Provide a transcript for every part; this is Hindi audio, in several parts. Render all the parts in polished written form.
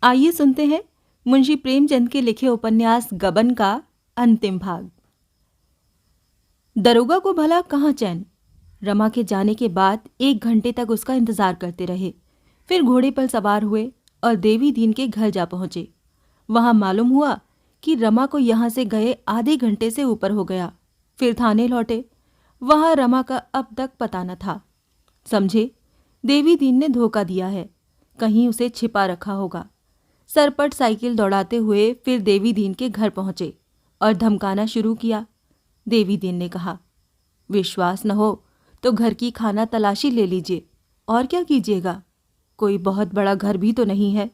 आइए सुनते हैं मुंशी प्रेमचंद के लिखे उपन्यास गबन का अंतिम भाग। दरोगा को भला कहाँ चैन। रमा के जाने के बाद 1 घंटे तक उसका इंतजार करते रहे। फिर घोड़े पर सवार हुए और देवी दीन के घर जा पहुंचे। वहां मालूम हुआ कि रमा को यहां से गए आधे घंटे से ऊपर हो गया। फिर थाने लौटे। वहां रमा का अब तक पता न था। समझे देवी दीन ने धोखा दिया है, कहीं उसे छिपा रखा होगा। सरपट साइकिल दौड़ाते हुए फिर देवी दीन के घर पहुंचे और धमकाना शुरू किया। देवी दीन ने कहा, विश्वास न हो तो घर की खाना तलाशी ले लीजिए, और क्या कीजिएगा, कोई बहुत बड़ा घर भी तो नहीं है।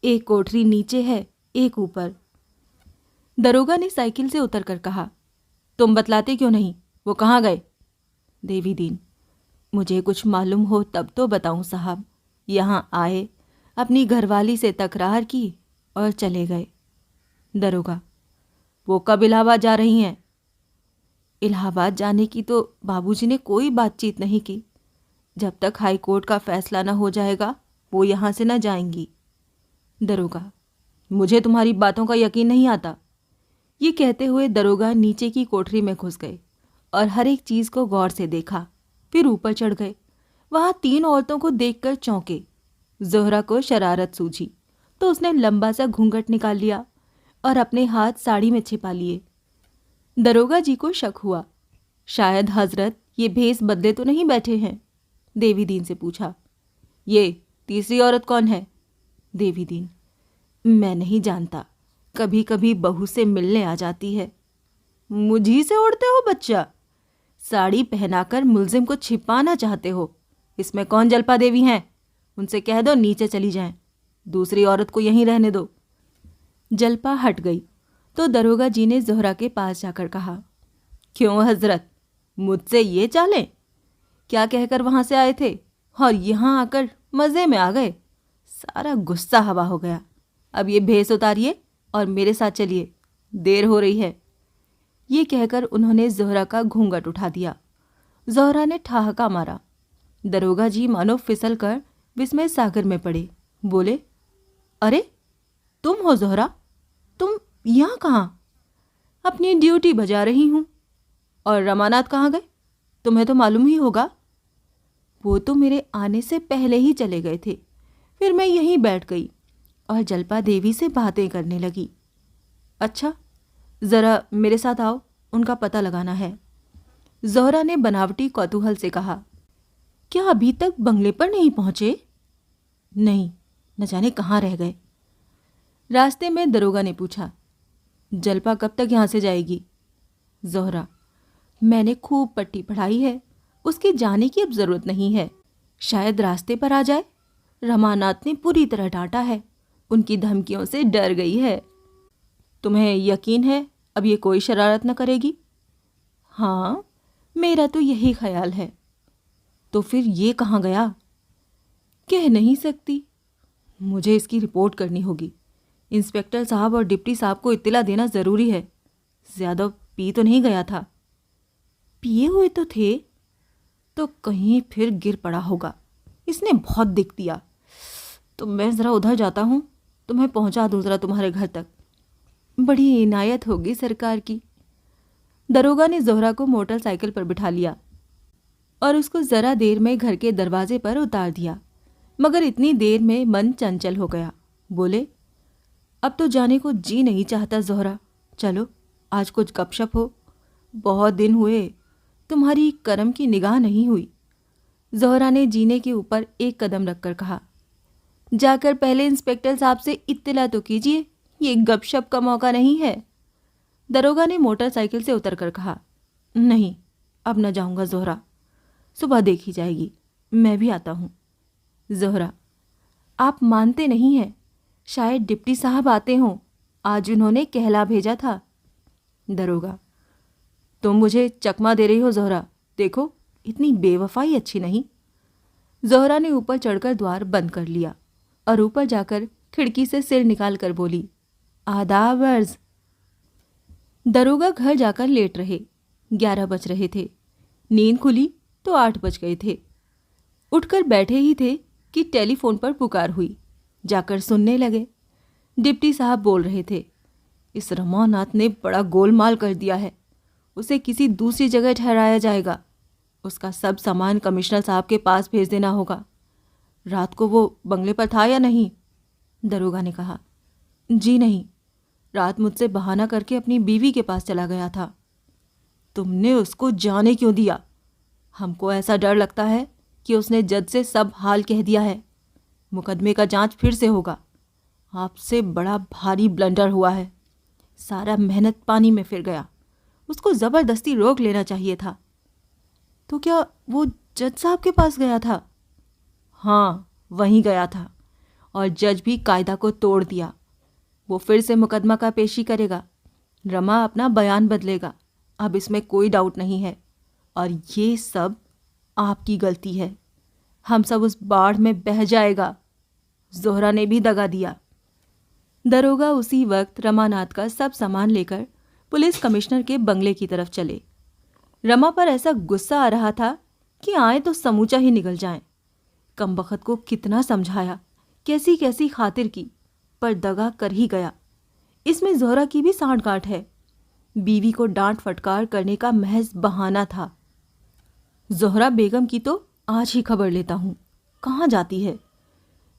1 कोठरी नीचे है, 1 ऊपर। दरोगा ने साइकिल से उतरकर कहा, तुम बतलाते क्यों नहीं, वो कहाँ गए? देवी दीन, मुझे कुछ मालूम हो तब तो बताऊं साहब। यहाँ आए, अपनी घरवाली से तकरार की और चले गए। दरोगा, वो कब इलाहाबाद जा रही हैं? इलाहाबाद जाने की तो बाबूजी ने कोई बातचीत नहीं की। जब तक हाई कोर्ट का फैसला न हो जाएगा वो यहाँ से न जाएंगी। दरोगा, मुझे तुम्हारी बातों का यकीन नहीं आता। ये कहते हुए दरोगा नीचे की कोठरी में घुस गए और हर एक चीज को गौर से देखा। फिर ऊपर चढ़ गए। वहां 3 औरतों को देखकर चौंके। ज़ोहरा को शरारत सूझी तो उसने लंबा सा घूंघट निकाल लिया और अपने हाथ साड़ी में छिपा लिए। दरोगा जी को शक हुआ, शायद हजरत ये भेस बदले तो नहीं बैठे हैं। देवी दीन से पूछा, ये तीसरी औरत कौन है? देवी दीन, मैं नहीं जानता, कभी कभी बहू से मिलने आ जाती है। मुझी से उड़ते हो बच्चा, साड़ी पहनाकर मुलजिम को छिपाना चाहते हो। इसमें कौन जलपा देवी हैं? उनसे कह दो नीचे चली जाएं, दूसरी औरत को यहीं रहने दो। जलपा हट गई तो दरोगा जी ने ज़ोहरा के पास जाकर कहा, क्यों हजरत, मुझसे ये चालें? क्या कहकर वहां से आए थे और यहाँ आकर मज़े में आ गए? सारा गुस्सा हवा हो गया। अब ये भेस उतारिए और मेरे साथ चलिए, देर हो रही है। ये कहकर उन्होंने ज़ोहरा का घूंघट उठा दिया। ज़ोहरा ने ठहाका मारा। दरोगा जी मानो फिसल कर विस्मय सागर में पड़े। बोले, अरे तुम हो ज़ोहरा, तुम यहाँ कहाँ? अपनी ड्यूटी बजा रही हूँ। और रमानाथ कहाँ गए? तुम्हें तो मालूम ही होगा। वो तो मेरे आने से पहले ही चले गए थे। फिर मैं यहीं बैठ गई और जलपा देवी से बातें करने लगी। अच्छा, ज़रा मेरे साथ आओ, उनका पता लगाना है। ज़ोहरा ने बनावटी कौतूहल से कहा, क्या अभी तक बंगले पर नहीं पहुंचे? नहीं, न जाने कहाँ रह गए। रास्ते में दरोगा ने पूछा, जलपा कब तक यहाँ से जाएगी? ज़ोहरा, मैंने खूब पट्टी पढ़ाई है, उसके जाने की अब ज़रूरत नहीं है। शायद रास्ते पर आ जाए। रमानाथ ने पूरी तरह डांटा है, उनकी धमकियों से डर गई है। तुम्हें यकीन है अब ये कोई शरारत न करेगी? हाँ, मेरा तो यही ख्याल है। तो फिर ये कहाँ गया? कह नहीं सकती। मुझे इसकी रिपोर्ट करनी होगी। इंस्पेक्टर साहब और डिप्टी साहब को इत्तला देना ज़रूरी है। ज़्यादा पी तो नहीं गया था? पिए हुए तो थे, तो कहीं फिर गिर पड़ा होगा। इसने बहुत दिख दिया। तो मैं ज़रा उधर जाता हूँ, तुम्हें पहुँचा दूँ ज़रा तुम्हारे घर तक। बड़ी इनायत होगी सरकार की। दरोगा ने ज़ोहरा को मोटरसाइकिल पर बिठा लिया और उसको ज़रा देर में घर के दरवाजे पर उतार दिया। मगर इतनी देर में मन चंचल हो गया। बोले, अब तो जाने को जी नहीं चाहता ज़ोहरा, चलो आज कुछ गपशप हो। बहुत दिन हुए तुम्हारी करम की निगाह नहीं हुई। ज़ोहरा ने जीने के ऊपर 1 कदम रखकर कहा, जाकर पहले इंस्पेक्टर साहब से इत्तला तो कीजिए, ये गपशप का मौका नहीं है। दरोगा ने मोटरसाइकिल से उतरकर कहा, नहीं, अब न जाऊंगा ज़ोहरा, सुबह देखी जाएगी, मैं भी आता हूँ। ज़ोहरा, आप मानते नहीं हैं, शायद डिप्टी साहब आते हों, आज उन्होंने कहला भेजा था। दरोगा, तुम मुझे चकमा दे रही हो ज़ोहरा, देखो इतनी बेवफाई अच्छी नहीं। ज़ोहरा ने ऊपर चढ़कर द्वार बंद कर लिया और ऊपर जाकर खिड़की से सिर निकाल कर बोली, आदाब अर्ज़। दरोगा घर जाकर लेट रहे। 11 बज रहे थे। नींद खुली तो 8 बज गए थे। उठकर बैठे ही थे कि टेलीफोन पर पुकार हुई। जाकर सुनने लगे डिप्टी साहब बोल रहे थे। इस रमानाथ ने बड़ा गोलमाल कर दिया है। उसे किसी दूसरी जगह ठहराया जाएगा। उसका सब सामान कमिश्नर साहब के पास भेज देना होगा। रात को वो बंगले पर था या नहीं? दरोगा ने कहा। जी नहीं, रात मुझसे बहाना करके अपनी बीवी के पास चला गया था। तुमने उसको जाने क्यों दिया? हमको ऐसा डर लगता है कि उसने जज से सब हाल कह दिया है। मुकदमे का जांच फिर से होगा। आपसे बड़ा भारी ब्लंडर हुआ है। सारा मेहनत पानी में फिर गया। उसको ज़बरदस्ती रोक लेना चाहिए था। तो क्या वो जज साहब के पास गया था? हाँ, वहीं गया था और जज भी कायदा को तोड़ दिया। वो फिर से मुकदमा का पेशी करेगा। रमा अपना बयान बदलेगा। अब इसमें कोई डाउट नहीं है। और ये सब आपकी गलती है। हम सब उस बाढ़ में बह जाएगा। जोहरा ने भी दगा दिया। दरोगा उसी वक्त रमानाथ का सब सामान लेकर पुलिस कमिश्नर के बंगले की तरफ चले। रमा पर ऐसा गुस्सा आ रहा था कि आए तो समूचा ही निकल जाए। कमबख्त को कितना समझाया, कैसी कैसी खातिर की, पर दगा कर ही गया। इसमें जोहरा की भी सांठ-गांठ है। बीवी को डांट फटकार करने का महज बहाना था। जोहरा बेगम की तो आज ही खबर लेता हूँ, कहाँ जाती है।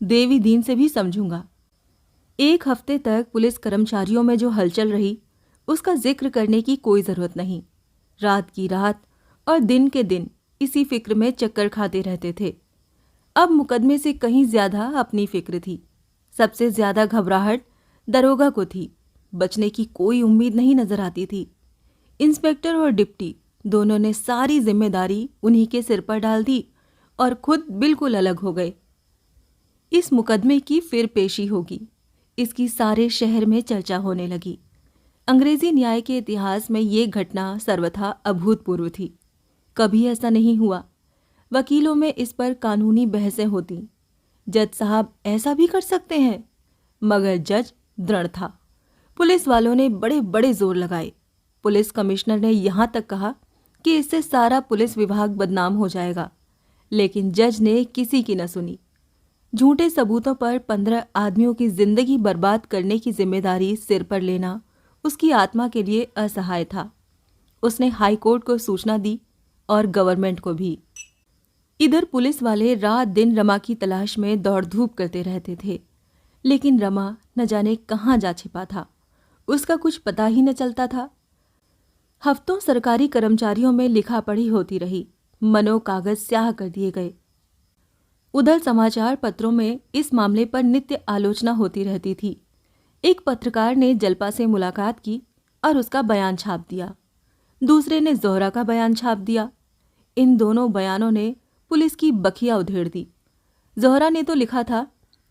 देवी दीन से भी समझूंगा। एक हफ्ते तक पुलिस कर्मचारियों में जो हलचल रही, उसका जिक्र करने की कोई ज़रूरत नहीं। रात की रात और दिन के दिन इसी फिक्र में चक्कर खाते रहते थे। अब मुकदमे से कहीं ज़्यादा अपनी फिक्र थी। सबसे ज़्यादा घबराहट दरोगा को थी। बचने की कोई उम्मीद नहीं नजर आती थी। इंस्पेक्टर और डिप्टी दोनों ने सारी जिम्मेदारी उन्हीं के सिर पर डाल दी और खुद बिल्कुल अलग हो गए। इस मुकदमे की फिर पेशी होगी, इसकी सारे शहर में चर्चा होने लगी। अंग्रेजी न्याय के इतिहास में ये घटना सर्वथा अभूतपूर्व थी। कभी ऐसा नहीं हुआ। वकीलों में इस पर कानूनी बहसें होती। जज साहब ऐसा भी कर सकते हैं? मगर जज दृढ़ था। पुलिस वालों ने बड़े बड़े जोर लगाए। पुलिस कमिश्नर ने यहाँ तक कहा कि इससे सारा पुलिस विभाग बदनाम हो जाएगा, लेकिन जज ने किसी की न सुनी। झूठे सबूतों पर 15 आदमियों की जिंदगी बर्बाद करने की जिम्मेदारी सिर पर लेना उसकी आत्मा के लिए असहाय था। उसने हाई कोर्ट को सूचना दी और गवर्नमेंट को भी। इधर पुलिस वाले रात दिन रमा की तलाश में दौड़ धूप करते रहते थे, लेकिन रमा न जाने कहाँ जा छिपा था। उसका कुछ पता ही न चलता था। हफ्तों सरकारी कर्मचारियों में लिखा पढ़ी होती रही। मनो कागज स्याह कर दिए गए। उधर समाचार पत्रों में इस मामले पर नित्य आलोचना होती रहती थी। एक पत्रकार ने जलपा से मुलाकात की और उसका बयान छाप दिया। दूसरे ने जोहरा का बयान छाप दिया। इन दोनों बयानों ने पुलिस की बखिया उधेड़ दी। जोहरा ने तो लिखा था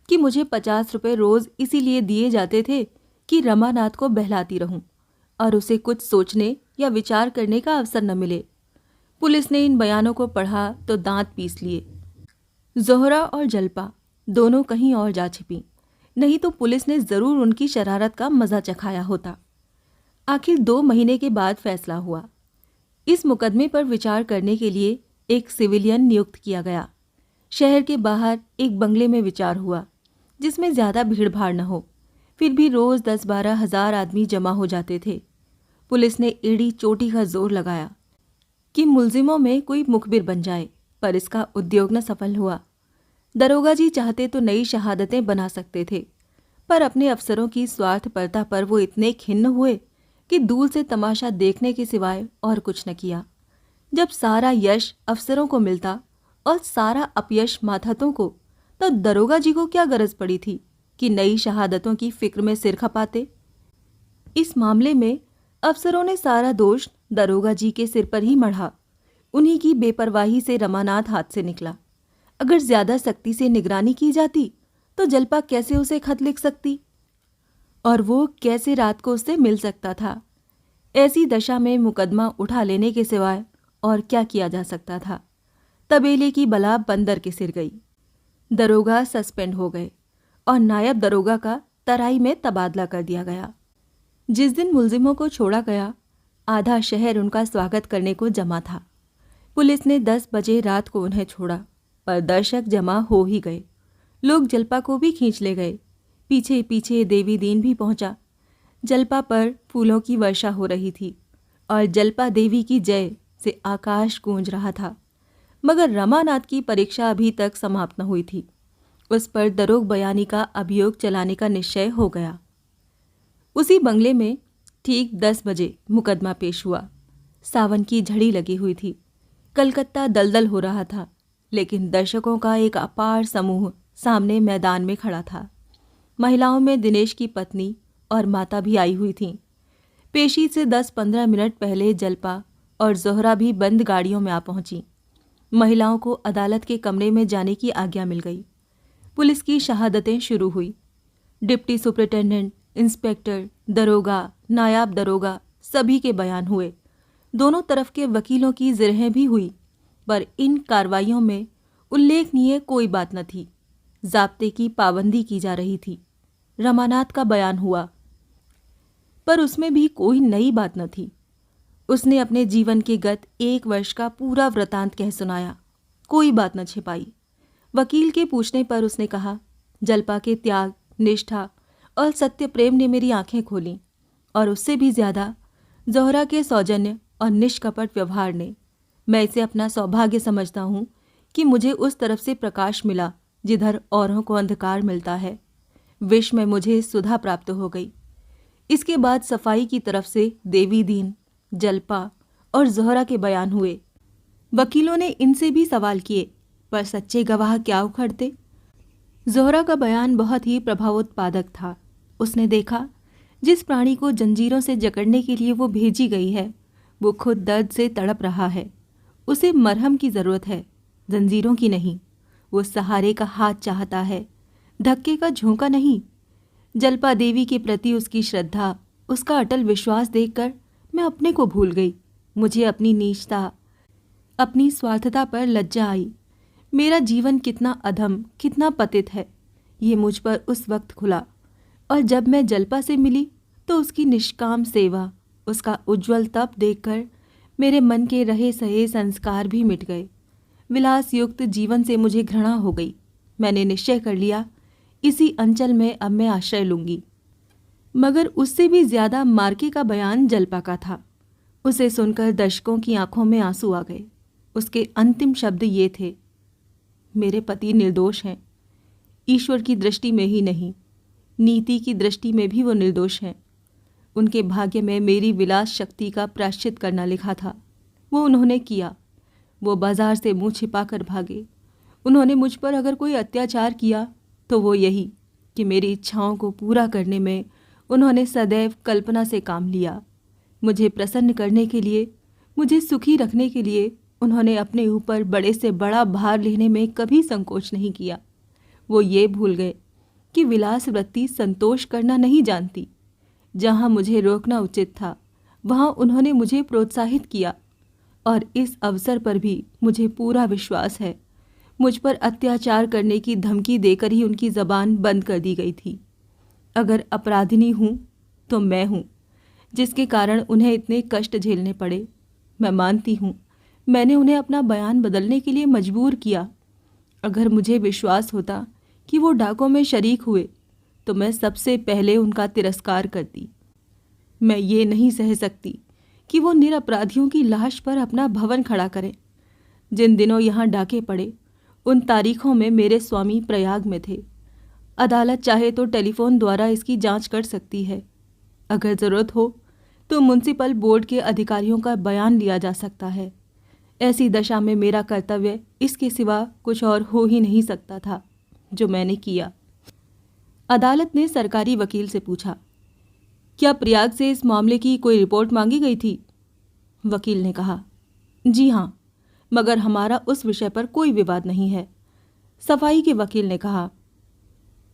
कि मुझे 50 रुपये रोज इसीलिए दिए जाते थे कि रमानाथ को बहलाती रहूं और उसे कुछ सोचने या विचार करने का अवसर न मिले। पुलिस ने इन बयानों को पढ़ा तो दांत पीस लिए। जोहरा और जलपा दोनों कहीं और जा छिपी, नहीं तो पुलिस ने जरूर उनकी शरारत का मजा चखाया होता। आखिर 2 महीने के बाद फैसला हुआ। इस मुकदमे पर विचार करने के लिए एक सिविलियन नियुक्त किया गया। शहर के बाहर एक बंगले में विचार हुआ, जिसमें ज्यादा भीड़-भाड़ न हो। फिर भी रोज 10-12 हजार आदमी जमा हो जाते थे। पुलिस ने एड़ी चोटी का जोर लगाया कि मुलजिमों में कोई मुखबिर बन जाए, पर इसका उद्योग न सफल हुआ। दरोगा जी चाहते तो नई शहादतें बना सकते थे, पर अपने अफसरों की स्वार्थपरता पर वो इतने खिन्न हुए कि दूर से तमाशा देखने के सिवाय और कुछ न किया। जब सारा यश अफसरों को मिलता और सारा अपयश मातहतों को, तो दरोगा जी को क्या गरज पड़ी थी कि नई शहादतों की फिक्र में सिर खपाते। इस मामले में अफसरों ने सारा दोष दरोगा जी के सिर पर ही मढ़ा। उन्हीं की बेपरवाही से रमानाथ हाथ से निकला। अगर ज्यादा सख्ती से निगरानी की जाती तो जलपा कैसे उसे खत लिख सकती और वो कैसे रात को उससे मिल सकता था। ऐसी दशा में मुकदमा उठा लेने के सिवाय और क्या किया जा सकता था। तबेले की बला बंदर के सिर गई। दरोगा सस्पेंड हो गए और नायब दरोगा का तराई में तबादला कर दिया गया। जिस दिन मुलजिमों को छोड़ा गया, आधा शहर उनका स्वागत करने को जमा था। पुलिस ने 10 बजे रात को उन्हें छोड़ा, पर दर्शक जमा हो ही गए। लोग जलपा को भी खींच ले गए। पीछे पीछे देवी दीन भी पहुंचा। जल्पा पर फूलों की वर्षा हो रही थी और जल्पा देवी की जय से आकाश गूंज रहा था। मगर रमानाथ की परीक्षा अभी तक समाप्त न हुई थी। उस पर दरोग बयानी का अभियोग चलाने का निश्चय हो गया। उसी बंगले में ठीक 10 बजे मुकदमा पेश हुआ। सावन की झड़ी लगी हुई थी। कलकत्ता दलदल हो रहा था, लेकिन दर्शकों का एक अपार समूह सामने मैदान में खड़ा था। महिलाओं में दिनेश की पत्नी और माता भी आई हुई थीं। पेशी से 10-15 मिनट पहले जल्पा और जोहरा भी बंद गाड़ियों में आ पहुंची। महिलाओं को अदालत के कमरे में जाने की आज्ञा मिल गई। पुलिस की शहादतें शुरू हुई। डिप्टी सुपरिटेंडेंट, इंस्पेक्टर, दरोगा, नायाब दरोगा सभी के बयान हुए। दोनों तरफ के वकीलों की जिरहें भी हुई, पर इन कार्रवाइयों में उल्लेखनीय कोई बात न थी। ज़ाब्ते की पाबंदी की जा रही थी। रमानाथ का बयान हुआ, पर उसमें भी कोई नई बात न थी। उसने अपने जीवन के गत 1 वर्ष का पूरा वृतांत कह सुनाया, कोई बात न छिपाई। वकील के पूछने पर उसने कहा, जल्पा के त्याग, निष्ठा और सत्य प्रेम ने मेरी आंखें खोलीं, और उससे भी ज़्यादा जोहरा के सौजन्य और निष्कपट व्यवहार ने। मैं इसे अपना सौभाग्य समझता हूँ कि मुझे उस तरफ से प्रकाश मिला जिधर औरों को अंधकार मिलता है। विश्व में मुझे सुधा प्राप्त हो गई। इसके बाद सफाई की तरफ से देवी दीन, जल्पा और जोहरा के बयान हुए। वकीलों ने इनसे भी सवाल किए, पर सच्चे गवाह क्या उखड़ते। जोहरा का बयान बहुत ही प्रभावोत्पादक था। उसने देखा, जिस प्राणी को जंजीरों से जकड़ने के लिए वो भेजी गई है, वो खुद दर्द से तड़प रहा है। उसे मरहम की ज़रूरत है, जंजीरों की नहीं। वो सहारे का हाथ चाहता है, धक्के का झोंका नहीं। जल्पा देवी के प्रति उसकी श्रद्धा, उसका अटल विश्वास देखकर मैं अपने को भूल गई। मुझे अपनी नीचता, अपनी स्वार्थता पर लज्जा आई। मेरा जीवन कितना अधम, कितना पतित है, ये मुझ पर उस वक्त खुला। और जब मैं जल्पा से मिली तो उसकी निष्काम सेवा, उसका उज्ज्वल तप देखकर मेरे मन के रहे सहे संस्कार भी मिट गए। विलास युक्त जीवन से मुझे घृणा हो गई। मैंने निश्चय कर लिया, इसी अंचल में अब मैं आश्रय लूंगी। मगर उससे भी ज्यादा मार्के का बयान जल्पा का था। उसे सुनकर दर्शकों की आंखों में आंसू आ गए। उसके अंतिम शब्द ये थे, मेरे पति निर्दोष हैं। ईश्वर की दृष्टि में ही नहीं, नीति की दृष्टि में भी वो निर्दोष हैं। उनके भाग्य में मेरी विलास शक्ति का प्रायश्चित करना लिखा था, वो उन्होंने किया। वो बाजार से मुंह छिपा कर भागे। उन्होंने मुझ पर अगर कोई अत्याचार किया तो वो यही कि मेरी इच्छाओं को पूरा करने में उन्होंने सदैव कल्पना से काम लिया। मुझे प्रसन्न करने के लिए, मुझे सुखी रखने के लिए उन्होंने अपने ऊपर बड़े से बड़ा भार लेने में कभी संकोच नहीं किया। वो ये भूल गए कि विलास वृत्ति संतोष करना नहीं जानती। जहाँ मुझे रोकना उचित था, वहाँ उन्होंने मुझे प्रोत्साहित किया। और इस अवसर पर भी मुझे पूरा विश्वास है, मुझ पर अत्याचार करने की धमकी देकर ही उनकी ज़बान बंद कर दी गई थी। अगर अपराधिनी हूँ तो मैं हूँ, जिसके कारण उन्हें इतने कष्ट झेलने पड़े। मैं मानती हूँ, मैंने उन्हें अपना बयान बदलने के लिए मजबूर किया। अगर मुझे विश्वास होता कि वो डाकों में शरीक हुए, तो मैं सबसे पहले उनका तिरस्कार करती। मैं ये नहीं सह सकती कि वो निरपराधियों की लाश पर अपना भवन खड़ा करें। जिन दिनों यहाँ डाके पड़े, उन तारीखों में मेरे स्वामी प्रयाग में थे। अदालत चाहे तो टेलीफोन द्वारा इसकी जांच कर सकती है। अगर ज़रूरत हो तो म्युनिसिपल बोर्ड के अधिकारियों का बयान लिया जा सकता है। ऐसी दशा में मेरा कर्तव्य इसके सिवा कुछ और हो ही नहीं सकता था, जो मैंने किया। अदालत ने सरकारी वकील से पूछा, क्या प्रयाग से इस मामले की कोई रिपोर्ट मांगी गई थी? वकील ने कहा, जी हाँ, मगर हमारा उस विषय पर कोई विवाद नहीं है। सफाई के वकील ने कहा,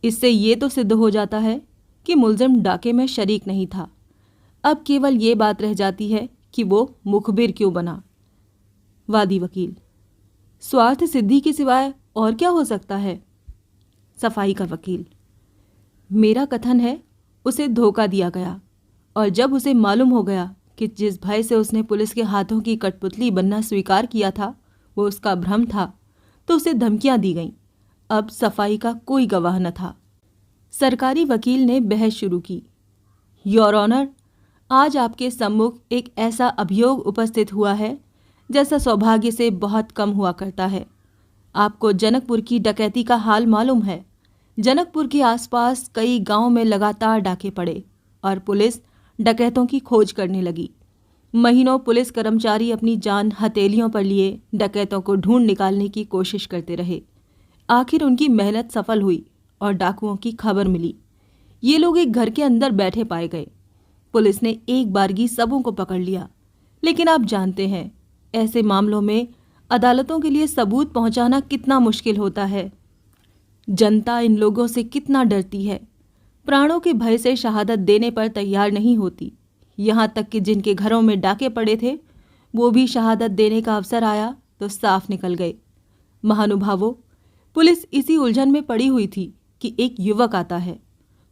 इससे ये तो सिद्ध हो जाता है कि मुलजिम डाके में शरीक नहीं था। अब केवल ये बात रह जाती है कि वो मुखबिर क्यों बना। वादी वकील, स्वार्थ सिद्धि के सिवाय और क्या हो सकता है? सफाई का वकील, मेरा कथन है उसे धोखा दिया गया, और जब उसे मालूम हो गया कि जिस भय से उसने पुलिस के हाथों की कठपुतली बनना स्वीकार किया था वो उसका भ्रम था, तो उसे धमकियां दी गईं। अब सफाई का कोई गवाह न था। सरकारी वकील ने बहस शुरू की। योर ऑनर, आज आपके सम्मुख एक ऐसा अभियोग उपस्थित हुआ है जैसा सौभाग्य से बहुत कम हुआ करता है। आपको जनकपुर की डकैती का हाल मालूम है। जनकपुर के आसपास कई गांवों में लगातार डाके पड़े और पुलिस डकैतों की खोज करने लगी। महीनों पुलिस कर्मचारी अपनी जान हथेलियों पर लिए डकैतों को ढूंढ निकालने की कोशिश करते रहे। आखिर उनकी मेहनत सफल हुई और डाकुओं की खबर मिली। ये लोग एक घर के अंदर बैठे पाए गए। पुलिस ने एक बारगी सबों को पकड़ लिया, लेकिन आप जानते हैं ऐसे मामलों में अदालतों के लिए सबूत पहुंचाना कितना मुश्किल होता है। जनता इन लोगों से कितना डरती है, प्राणों के भय से शहादत देने पर तैयार नहीं होती। यहाँ तक कि जिनके घरों में डाके पड़े थे वो भी शहादत देने का अवसर आया तो साफ निकल गए। महानुभावों, पुलिस इसी उलझन में पड़ी हुई थी कि एक युवक आता है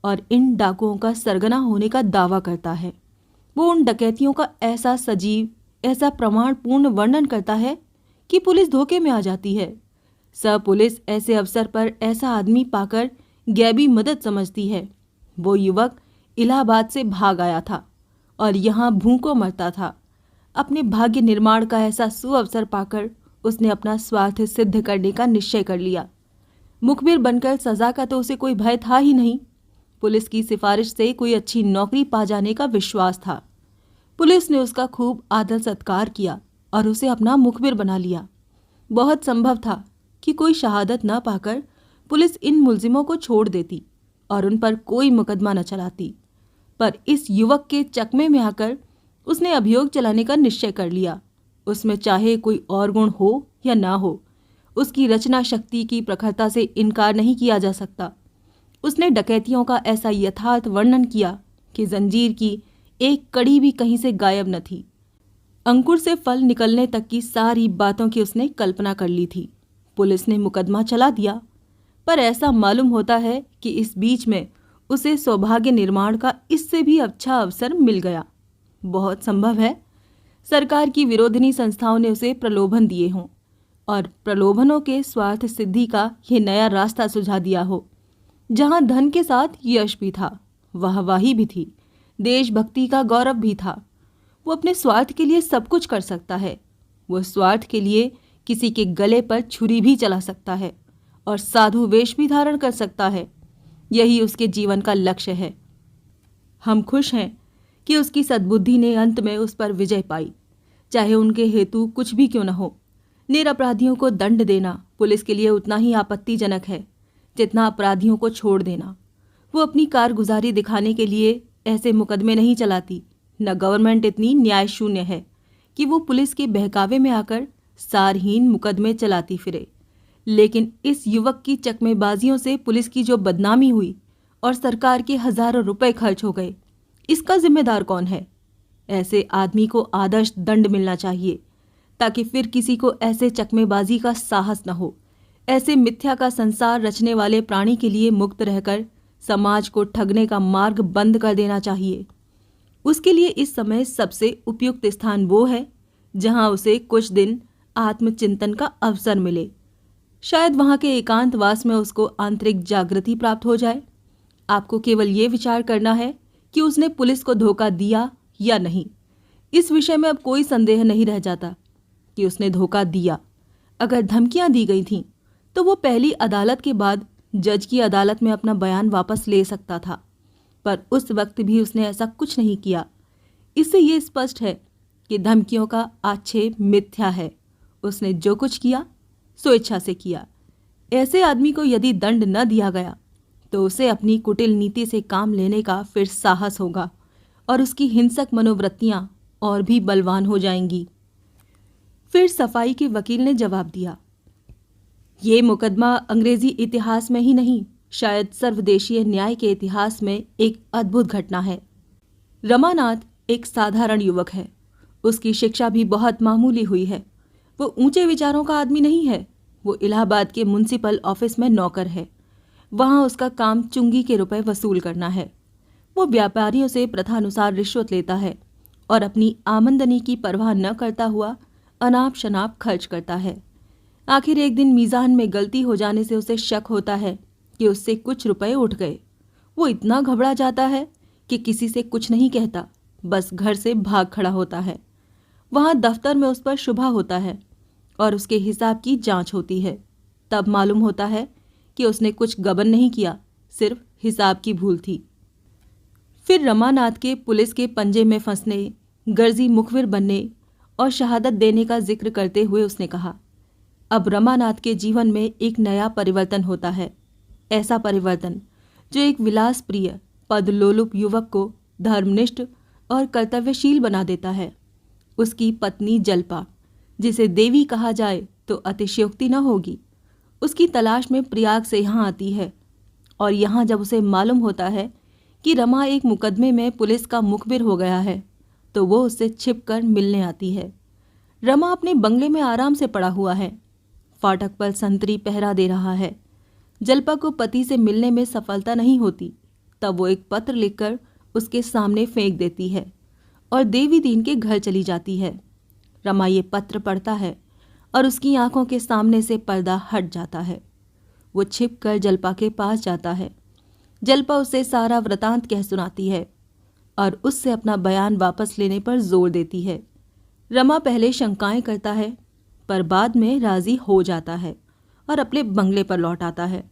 और इन डाकुओं का सरगना होने का दावा करता है। वो उन डकैतियों का ऐसा सजीव, ऐसा प्रमाणपूर्ण वर्णन करता है कि पुलिस धोखे में आ जाती है। सब पुलिस ऐसे अवसर पर ऐसा आदमी पाकर गैबी मदद समझती है। वो युवक इलाहाबाद से भाग आया था और यहाँ भूखों मरता था। अपने भाग्य निर्माण का ऐसा सुअवसर पाकर उसने अपना स्वार्थ सिद्ध करने का निश्चय कर लिया। मुखबिर बनकर सजा का तो उसे कोई भय था ही नहीं। पुलिस की सिफारिश से कोई अच्छी नौकरी पा जाने का विश्वास था। पुलिस ने उसका खूब आदर सत्कार किया और उसे अपना मुखबिर बना लिया। बहुत संभव था कि कोई शहादत न पाकर पुलिस इन मुलजिमों को छोड़ देती और उन पर कोई मुकदमा न चलाती, पर इस युवक के चकमे में आकर उसने अभियोग चलाने का निश्चय कर लिया। उसमें चाहे कोई और गुण हो या ना हो, उसकी रचना शक्ति की प्रखरता से इनकार नहीं किया जा सकता। उसने डकैतियों का ऐसा यथार्थ वर्णन किया कि जंजीर की एक कड़ी भी कहीं से गायब न थी। अंकुर से फल निकलने तक की सारी बातों की उसने कल्पना कर ली थी। पुलिस ने मुकदमा चला दिया, पर ऐसा मालूम होता है कि इस बीच में उसे सौभाग्य निर्माण का इससे भी अच्छा अवसर मिल गया। बहुत संभव है सरकार की विरोधिनी संस्थाओं ने उसे प्रलोभन दिए हों और प्रलोभनों के स्वार्थ सिद्धि का ये नया रास्ता सुझा दिया हो। जहां धन के साथ यश भी था, वाहवाही भी थी, देशभक्ति का गौरव भी था। वो अपने स्वार्थ के लिए सब कुछ कर सकता है। वो स्वार्थ के लिए किसी के गले पर छुरी भी चला सकता है और साधु वेश भी धारण कर सकता है। यही उसके जीवन का लक्ष्य है। हम खुश हैं कि उसकी सद्बुद्धि ने अंत में उस पर विजय पाई, चाहे उनके हेतु कुछ भी क्यों न हो। निरपराधियों को दंड देना पुलिस के लिए उतना ही आपत्तिजनक है जितना अपराधियों को छोड़ देना। वो अपनी कारगुजारी दिखाने के लिए ऐसे मुकदमे नहीं चलाती। न गवर्नमेंट इतनी न्याय शून्य है कि वो पुलिस के बहकावे में आकर सारहीन मुकदमे चलाती फिरे। लेकिन इस युवक की चकमेबाजियों से पुलिस की जो बदनामी हुई और सरकार के हजारों रुपए खर्च हो गए, इसका जिम्मेदार कौन है? ऐसे आदमी को आदर्श दंड मिलना चाहिए ताकि फिर किसी को ऐसे चकमेबाजी का साहस न हो। ऐसे मिथ्या का संसार रचने वाले प्राणी के लिए मुक्त रहकर समाज को ठगने का मार्ग बंद कर देना चाहिए। उसके लिए इस समय सबसे उपयुक्त स्थान वो है जहां उसे कुछ दिन आत्मचिंतन का अवसर मिले। शायद वहां के एकांतवास में उसको आंतरिक जागृति प्राप्त हो जाए। आपको केवल ये विचार करना है कि उसने पुलिस को धोखा दिया या नहीं। इस विषय में अब कोई संदेह नहीं रह जाता कि उसने धोखा दिया। अगर धमकियां दी गई थीं तो वो पहली अदालत के बाद जज की अदालत में अपना बयान वापस ले सकता था, पर उस वक्त भी उसने ऐसा कुछ नहीं किया। इससे ये स्पष्ट है कि धमकियों का आक्षेप मिथ्या है। उसने जो कुछ किया सो इच्छा से किया। ऐसे आदमी को यदि दंड न दिया गया तो उसे अपनी कुटिल नीति से काम लेने का फिर साहस होगा और उसकी हिंसक मनोवृत्तियां और भी बलवान हो जाएंगी। फिर सफाई के वकील ने जवाब दिया, ये मुकदमा अंग्रेजी इतिहास में ही नहीं, शायद सर्वदेशीय न्याय के इतिहास में एक अद्भुत घटना है। रमानाथ एक साधारण युवक है। उसकी शिक्षा भी बहुत मामूली हुई है। वो ऊंचे विचारों का आदमी नहीं है। वो इलाहाबाद के म्युनिसिपल ऑफिस में नौकर है। वहां उसका काम चुंगी के रुपए वसूल करना है। वो व्यापारियों से प्रथानुसार रिश्वत लेता है और अपनी आमदनी की परवाह न करता हुआ अनाप शनाप खर्च करता है। आखिर एक दिन मीज़ान में गलती हो जाने से उसे शक होता है कि उससे कुछ रुपए उठ गए। वो इतना घबरा जाता है कि किसी से कुछ नहीं कहता, बस घर से भाग खड़ा होता है। वहां दफ्तर में उस पर शुबा होता है और उसके हिसाब की जांच होती है। तब मालूम होता है कि उसने कुछ गबन नहीं किया, सिर्फ हिसाब की भूल थी। फिर रमानाथ के पुलिस के पंजे में फंसने, गर्जी मुखबिर बनने और शहादत देने का जिक्र करते हुए उसने कहा, अब रमानाथ के जीवन में एक नया परिवर्तन होता है। ऐसा परिवर्तन जो एक विलास प्रिय पदलोलुप युवक को धर्मनिष्ठ और कर्तव्यशील बना देता है। उसकी पत्नी जल्पा, जिसे देवी कहा जाए तो अतिशयोक्ति न होगी, उसकी तलाश में प्रयाग से यहाँ आती है। और यहाँ जब उसे मालूम होता है कि रमा एक मुकदमे में पुलिस का मुखबिर हो गया है, तो वो उससे छिपकर मिलने आती है। रमा अपने बंगले में आराम से पड़ा हुआ है। फाटक पर संतरी पहरा दे रहा है। जल्पा को पति से मिलने में सफलता नहीं होती। तब वो एक पत्र लिखकर उसके सामने फेंक देती है और देवी दीन के घर चली जाती है। रमा ये पत्र पढ़ता है और उसकी आंखों के सामने से पर्दा हट जाता है। वो छिपकर जल्पा के पास जाता है। जल्पा उसे सारा वृतांत कह सुनाती है और उससे अपना बयान वापस लेने पर जोर देती है। रमा पहले शंकाएं करता है, पर बाद में राजी हो जाता है और अपने बंगले पर लौट आता है।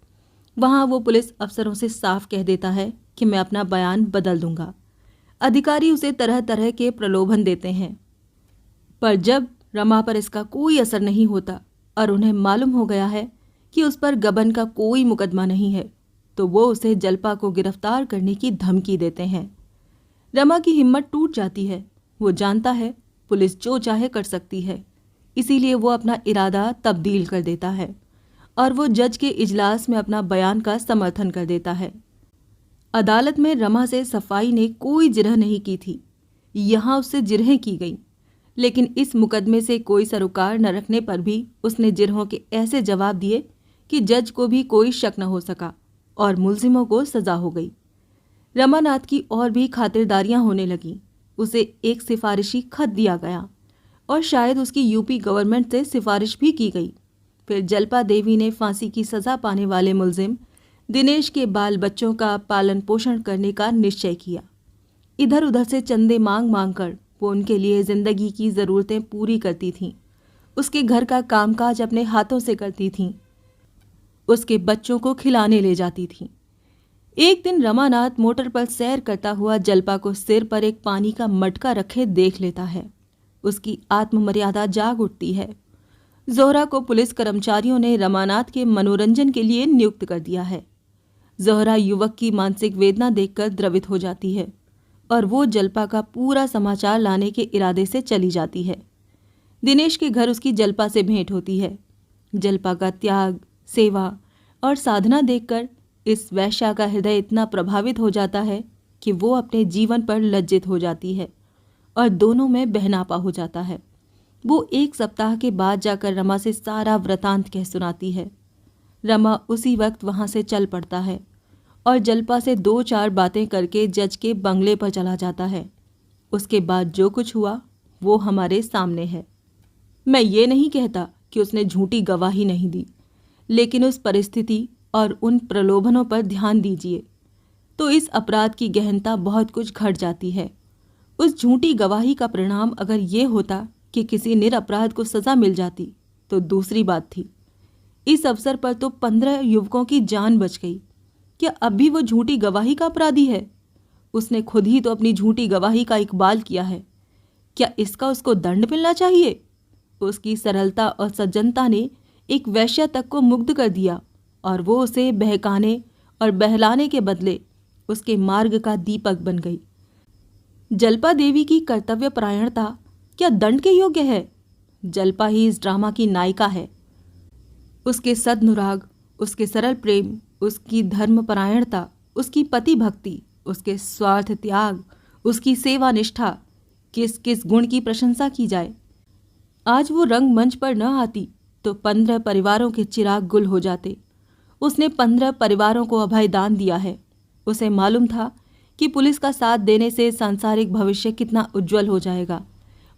वहां वो पुलिस अफसरों से साफ कह देता है कि मैं अपना बयान बदल दूंगा। अधिकारी उसे तरह तरह के प्रलोभन देते हैं, पर जब रमा पर इसका कोई असर नहीं होता और उन्हें मालूम हो गया है कि उस पर गबन का कोई मुकदमा नहीं है, तो वो उसे जल्पा को गिरफ्तार करने की धमकी देते हैं। रमा की हिम्मत टूट जाती है। वो जानता है पुलिस जो चाहे कर सकती है, इसीलिए वो अपना इरादा तब्दील कर देता है और वो जज के इजलास में अपना बयान का समर्थन कर देता है। अदालत में रमा से सफाई ने कोई जिरह नहीं की थी। यहाँ उससे जिरहें की गई, लेकिन इस मुकदमे से कोई सरोकार न रखने पर भी उसने जिरहों के ऐसे जवाब दिए कि जज को भी कोई शक न हो सका और मुलजिमों को सजा हो गई। रमानाथ की और भी खातिरदारियां होने लगीं। उसे एक सिफारिशी खत दिया गया और शायद उसकी यूपी गवर्नमेंट से सिफारिश भी की गई। फिर जल्पा देवी ने फांसी की सज़ा पाने वाले मुलजिम दिनेश के बाल बच्चों का पालन पोषण करने का निश्चय किया। इधर उधर से चंदे मांग मांग कर वो उनके लिए ज़िंदगी की ज़रूरतें पूरी करती थीं। उसके घर का कामकाज अपने हाथों से करती थीं। उसके बच्चों को खिलाने ले जाती थीं। एक दिन रमानाथ मोटर पर सैर करता हुआ जल्पा को सिर पर एक पानी का मटका रखे देख लेता है। उसकी आत्ममर्यादा जाग उठती है। जोहरा को पुलिस कर्मचारियों ने रमानाथ के मनोरंजन के लिए नियुक्त कर दिया है। जोहरा युवक की मानसिक वेदना देखकर द्रवित हो जाती है और वो जल्पा का पूरा समाचार लाने के इरादे से चली जाती है। दिनेश के घर उसकी जल्पा से भेंट होती है। जल्पा का त्याग, सेवा और साधना देखकर इस वैश्या का हृदय इतना प्रभावित हो जाता है कि वो अपने जीवन पर लज्जित हो जाती है और दोनों में बहनापा हो जाता है। वो एक सप्ताह के बाद जाकर रमा से सारा वृतांत कह सुनाती है। रमा उसी वक्त वहाँ से चल पड़ता है और जल्पा से 2-4 बातें करके जज के बंगले पर चला जाता है। उसके बाद जो कुछ हुआ वो हमारे सामने है। मैं ये नहीं कहता कि उसने झूठी गवाही नहीं दी, लेकिन उस परिस्थिति और उन प्रलोभनों पर ध्यान दीजिए तो इस अपराध की गहनता बहुत कुछ घट जाती है। उस झूठी गवाही का परिणाम अगर ये होता कि किसी निरपराध को सज़ा मिल जाती तो दूसरी बात थी। इस अवसर पर तो 15 युवकों की जान बच गई। क्या अब भी वो झूठी गवाही का अपराधी है? उसने खुद ही तो अपनी झूठी गवाही का इकबाल किया है। क्या इसका उसको दंड मिलना चाहिए? उसकी सरलता और सज्जनता ने एक वैश्या तक को मुग्ध कर दिया और वो उसे बहकाने और बहलाने के बदले उसके मार्ग का दीपक बन गई। जल्पा देवी की कर्तव्य परायणता क्या दंड के योग्य है? जल्पा ही इस ड्रामा की नायिका है। उसके सद्नुराग, उसके सरल प्रेम, उसकी धर्मपरायणता, उसकी पति भक्ति, उसके स्वार्थ त्याग, उसकी सेवा निष्ठा, किस किस गुण की प्रशंसा की जाए। आज वो रंगमंच पर न आती तो 15 परिवारों के चिराग गुल हो जाते। उसने 15 परिवारों को अभय दान दिया है। उसे मालूम था कि पुलिस का साथ देने से सांसारिक भविष्य कितना उज्जवल हो जाएगा।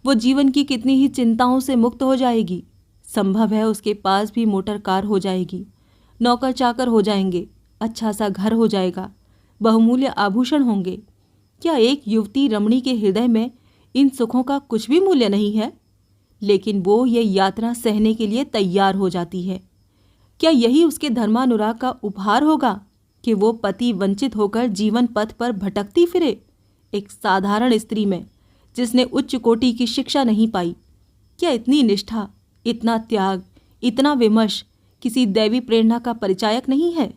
वो जीवन की कितनी ही चिंताओं से मुक्त हो जाएगी। संभव है उसके पास भी मोटर कार हो जाएगी, नौकर चाकर हो जाएंगे, अच्छा सा घर हो जाएगा, बहुमूल्य आभूषण होंगे। क्या एक युवती रमणी के हृदय में इन सुखों का कुछ भी मूल्य नहीं है? लेकिन वो ये यातना सहने के लिए तैयार हो जाती है। क्या यही उसके धर्मानुराग का उपहार होगा कि वो पति वंचित होकर जीवन पथ पर भटकती फिरे, एक साधारण स्त्री में जिसने उच्च कोटि की शिक्षा नहीं पाई? क्या इतनी निष्ठा, इतना त्याग, इतना विमर्श किसी दैवी प्रेरणा का परिचायक नहीं है?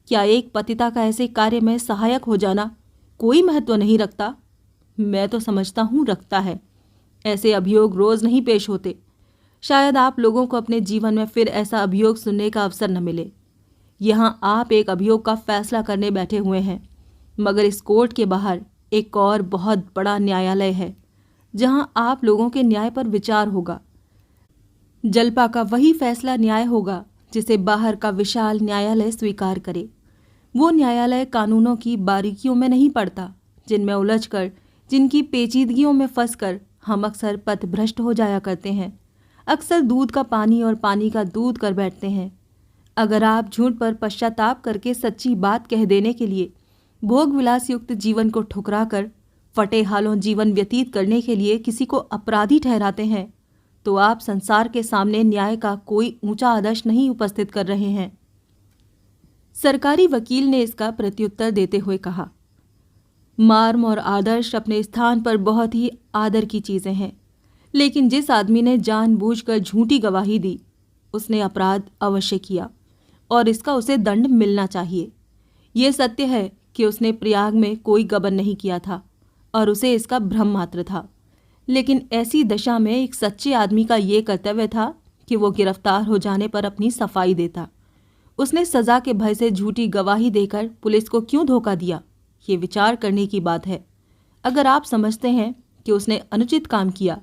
क्या एक पतिता का ऐसे कार्य में सहायक हो जाना कोई महत्व नहीं रखता? मैं तो समझता हूँ रखता है। ऐसे अभियोग रोज नहीं पेश होते। शायद आप लोगों को अपने जीवन में फिर ऐसा अभियोग सुनने का अवसर न मिले। यहाँ आप एक अभियोग का फैसला करने बैठे हुए हैं, मगर इस कोर्ट के बाहर एक और बहुत बड़ा न्यायालय है जहाँ आप लोगों के न्याय पर विचार होगा। जलपा का वही फैसला न्याय होगा जिसे बाहर का विशाल न्यायालय स्वीकार करे। वो न्यायालय कानूनों की बारीकियों में नहीं पड़ता, जिनमें उलझकर, जिनकी पेचीदगियों में फंसकर हम अक्सर पथभ्रष्ट हो जाया करते हैं। अक्सर दूध का पानी और पानी का दूध कर बैठते हैं। अगर आप झूठ पर पश्चाताप करके सच्ची बात कह देने के लिए भोग विलास युक्त जीवन को ठुकरा कर फटे हालों जीवन व्यतीत करने के लिए किसी को अपराधी ठहराते हैं, तो आप संसार के सामने न्याय का कोई ऊंचा आदर्श नहीं उपस्थित कर रहे हैं। सरकारी वकील ने इसका प्रत्युत्तर देते हुए कहा, मार्म और आदर्श अपने स्थान पर बहुत ही आदर की चीजें हैं, लेकिन जिस आदमी ने जानबूझकर झूठी गवाही दी उसने अपराध अवश्य किया और इसका उसे दंड मिलना चाहिए। यह सत्य है कि उसने प्रयाग में कोई गबन नहीं किया था और उसे इसका भ्रम मात्र था, लेकिन ऐसी दशा में एक सच्चे आदमी का ये कर्तव्य था कि वो गिरफ्तार हो जाने पर अपनी सफाई देता। उसने सजा के भय से झूठी गवाही देकर पुलिस को क्यों धोखा दिया, ये विचार करने की बात है। अगर आप समझते हैं कि उसने अनुचित काम किया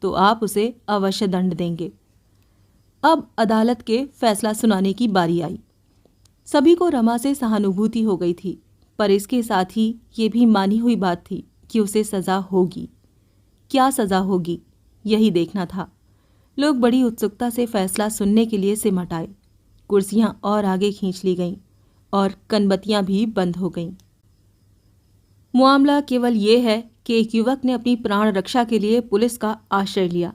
तो आप उसे अवश्य दंड देंगे। अब अदालत के फैसला सुनाने की बारी आई। सभी को रमा से सहानुभूति हो गई थी, पर इसके साथ ही ये भी मानी हुई बात थी कि उसे सजा होगी। क्या सजा होगी, यही देखना था। लोग बड़ी उत्सुकता से फैसला सुनने के लिए सिमट आए। कुर्सियां और आगे खींच ली गईं और कनबत्तियां भी बंद हो गईं। मामला केवल ये है कि एक युवक ने अपनी प्राण रक्षा के लिए पुलिस का आश्रय लिया,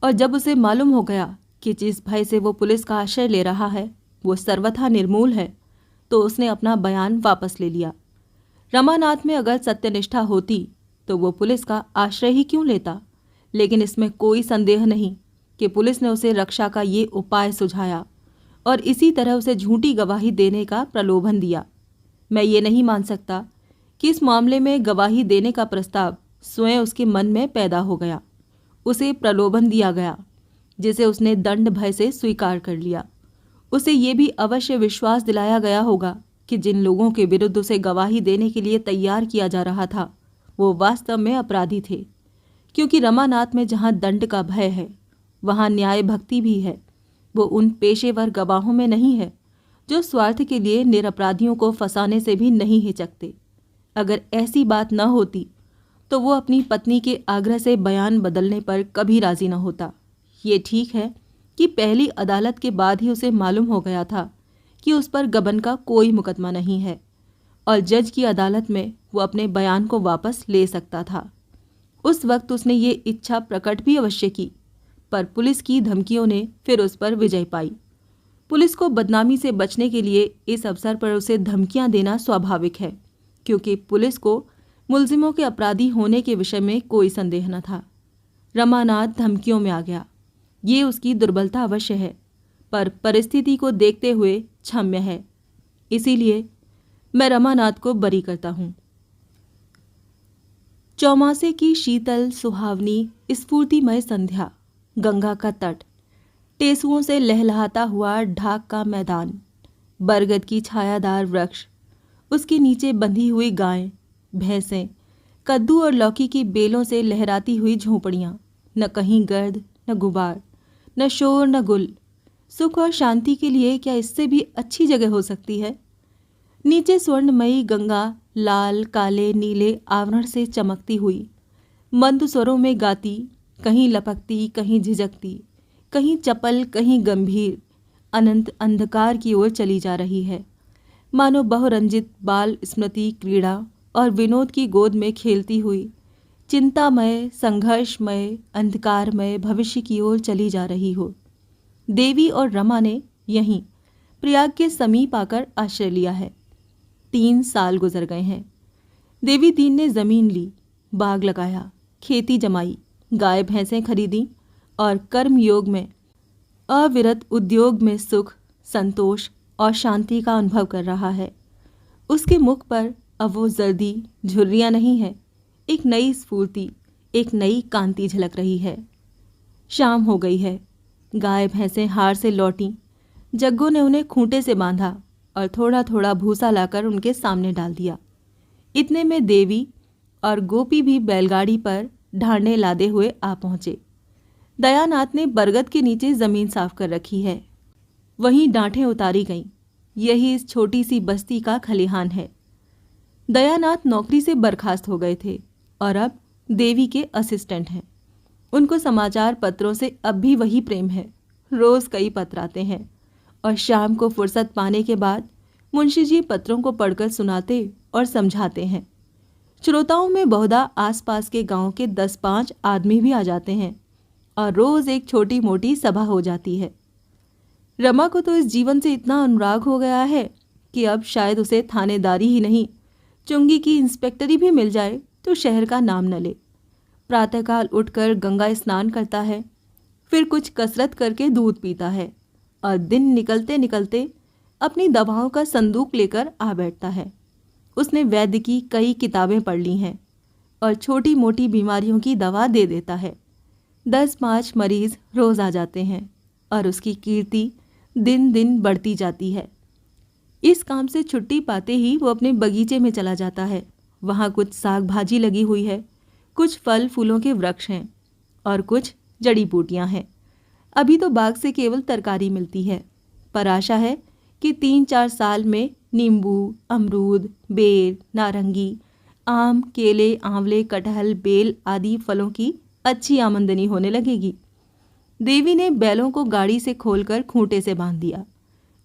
और जब उसे मालूम हो गया कि जिस भय से वो पुलिस का आश्रय ले रहा है वो सर्वथा निर्मूल है, तो उसने अपना बयान वापस ले लिया। रमानाथ में अगर सत्यनिष्ठा होती तो वो पुलिस का आश्रय ही क्यों लेता, लेकिन इसमें कोई संदेह नहीं कि पुलिस ने उसे रक्षा का ये उपाय सुझाया और इसी तरह उसे झूठी गवाही देने का प्रलोभन दिया। मैं ये नहीं मान सकता कि इस मामले में गवाही देने का प्रस्ताव स्वयं उसके मन में पैदा हो गया। उसे प्रलोभन दिया गया जिसे उसने दंड भय से स्वीकार कर लिया। उसे ये भी अवश्य विश्वास दिलाया गया होगा कि जिन लोगों के विरुद्ध उसे गवाही देने के लिए तैयार किया जा रहा था वो वास्तव में अपराधी थे, क्योंकि रमानाथ में जहाँ दंड का भय है वहाँ न्याय भक्ति भी है। वो उन पेशेवर गवाहों में नहीं है जो स्वार्थ के लिए निरपराधियों को फंसाने से भी नहीं हिचकते। अगर ऐसी बात न होती तो वो अपनी पत्नी के आग्रह से बयान बदलने पर कभी राजी न होता। ये ठीक है कि पहली अदालत के बाद ही उसे मालूम हो गया था कि उस पर गबन का कोई मुकदमा नहीं है और जज की अदालत में वो अपने बयान को वापस ले सकता था। उस वक्त उसने ये इच्छा प्रकट भी अवश्य की, पर पुलिस की धमकियों ने फिर उस पर विजय पाई। पुलिस को बदनामी से बचने के लिए इस अवसर पर उसे धमकियां देना स्वाभाविक है, क्योंकि पुलिस को मुलजिमों के अपराधी होने के विषय में कोई संदेह न था। रमानाथ धमकियों में आ गया। ये उसकी दुर्बलता अवश्य है, पर परिस्थिति को देखते हुए क्षम्य है। इसीलिए मैं रमानाथ को बरी करता हूँ। चौमासे की शीतल सुहावनी स्फूर्तिमय संध्या, गंगा का तट, टेसुओं से लहलहाता हुआ ढाक का मैदान, बरगद की छायादार वृक्ष, उसके नीचे बंधी हुई गायें, भैंसें, कद्दू और लौकी की बेलों से लहराती हुई झोंपड़ियाँ, न कहीं गर्द न गुबार, न शोर न गुल। सुख और शांति के लिए क्या इससे भी अच्छी जगह हो सकती है? नीचे स्वर्णमयी गंगा लाल काले नीले आवरण से चमकती हुई मंद स्वरों में गाती, कहीं लपकती कहीं झिझकती, कहीं चपल कहीं गंभीर, अनंत अंधकार की ओर चली जा रही है। मानो बहुरंजित बाल स्मृति क्रीड़ा और विनोद की गोद में खेलती हुई चिंतामय, संघर्षमय, अंधकारमय भविष्य की ओर चली जा रही हो। देवी और रमा ने यहीं प्रयाग के समीप आकर आश्रय लिया है। 3 साल गुजर गए हैं। देवी दीन ने जमीन ली, बाग लगाया, खेती जमाई, गाय भैंसें खरीदी और कर्म योग में, अविरत उद्योग में सुख, संतोष और शांति का अनुभव कर रहा है। उसके मुख पर अब वो जर्दी झुर्रियाँ नहीं है, एक नई स्फूर्ति, एक नई कांति झलक रही है। शाम हो गई है। गाय भैंसें हार से लौटी। जग्गू ने उन्हें खूंटे से बांधा और थोड़ा थोड़ा भूसा लाकर उनके सामने डाल दिया। इतने में देवी और गोपी भी बैलगाड़ी पर ढांडे लादे हुए आ पहुंचे। दयानाथ ने बरगद के नीचे जमीन साफ कर रखी है, वहीं डांठें उतारी गईं। यही इस छोटी सी बस्ती का खलिहान है। दयानाथ नौकरी से बर्खास्त हो गए थे और अब देवी के असिस्टेंट हैं। उनको समाचार पत्रों से अब भी वही प्रेम है। रोज कई पत्र आते हैं और शाम को फुर्सत पाने के बाद मुंशी जी पत्रों को पढ़कर सुनाते और समझाते हैं। श्रोताओं में बहुधा आसपास के गांव के 10-5 आदमी भी आ जाते हैं और रोज एक छोटी मोटी सभा हो जाती है। रमा को तो इस जीवन से इतना अनुराग हो गया है कि अब शायद उसे थानेदारी ही नहीं, चुंगी की इंस्पेक्टरी भी मिल जाए तो शहर का नाम न ले। प्रातःकाल उठकर गंगा स्नान करता है, फिर कुछ कसरत करके दूध पीता है और दिन निकलते निकलते अपनी दवाओं का संदूक लेकर आ बैठता है। उसने वैद्य की कई किताबें पढ़ ली हैं और छोटी मोटी बीमारियों की दवा दे देता है। 10-5 मरीज रोज आ जाते हैं और उसकी कीर्ति दिन दिन बढ़ती जाती है। इस काम से छुट्टी पाते ही वो अपने बगीचे में चला जाता है। वहाँ कुछ साग भाजी लगी हुई है, कुछ फल फूलों के वृक्ष हैं और कुछ जड़ी बूटियाँ हैं। अभी तो बाग से केवल तरकारी मिलती है, पर आशा है कि 3-4 साल में नींबू, अमरूद, बेर, नारंगी, आम, केले, आंवले, कटहल, बेल आदि फलों की अच्छी आमदनी होने लगेगी। देवी ने बैलों को गाड़ी से खोलकर खूंटे से बांध दिया